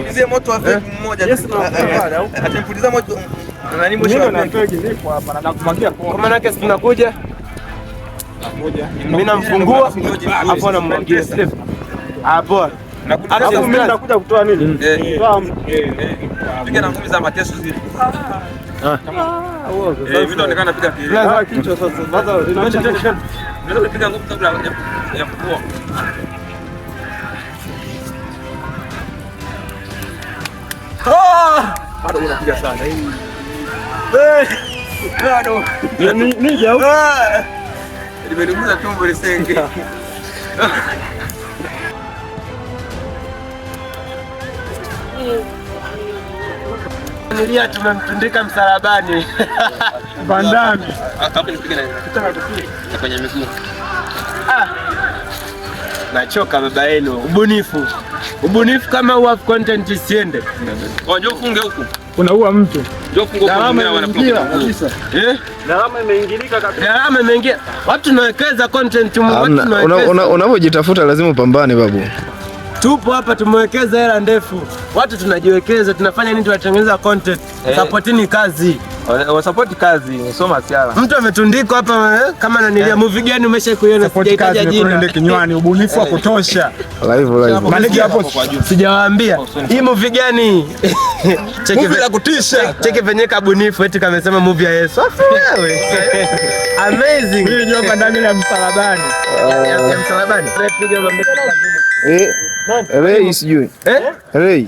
Ulizia moto wa fake mmoja. Yes, atampuliza moto. Nani mwisho wa fake ndipo hapa na kumwagia kwa. Kwa maana yake tunakuja. Mimi namfungua hapo na mwambia Steve. Hapo. Alafu mimi nakuja kutoa nini? Piga na ngumi za mateso zile. Mimi naonekana piga kichwa kichwa sasa. Ndio piga ngumi kabla ya kukua. Bado unapiga sana. Bado. Nije au? Nimedumiza tumbo lisenge. Nilia tumemtundika msalabani. Bandani. Hapo nipige na kwenye miguu. Nachoka baba yenu. Ubunifu kama huwa content isiende. Njoo funge huku. Unaua mtu. Njoo funge huku mimi wanapokuja kabisa. Gharama imeingilika kabisa. Gharama imeingia. Watu tunawekeza content unapojitafuta lazima upambane babu. Tupo hapa tumewekeza hela ndefu. Watu tunajiwekeza, tunafanya nini? Tunatengeneza content. Supportini kazi. Support kazi, usoma siala. Mtu ametundikwa hapa kama ananilia movie gani umeshaikuiona? Sijahitaji jina. Ndio kinywani, ubunifu wa kutosha. Live. Maniki hapo sijawaambia. Hii movie gani? Cheki la kutisha. Cheki venye kabunifu eti kamesema movie ya Yesu. Wewe. Amazing. Mimi ndio hapa ndani ya msalabani. Ya msalabani. Ray sijui. Ray.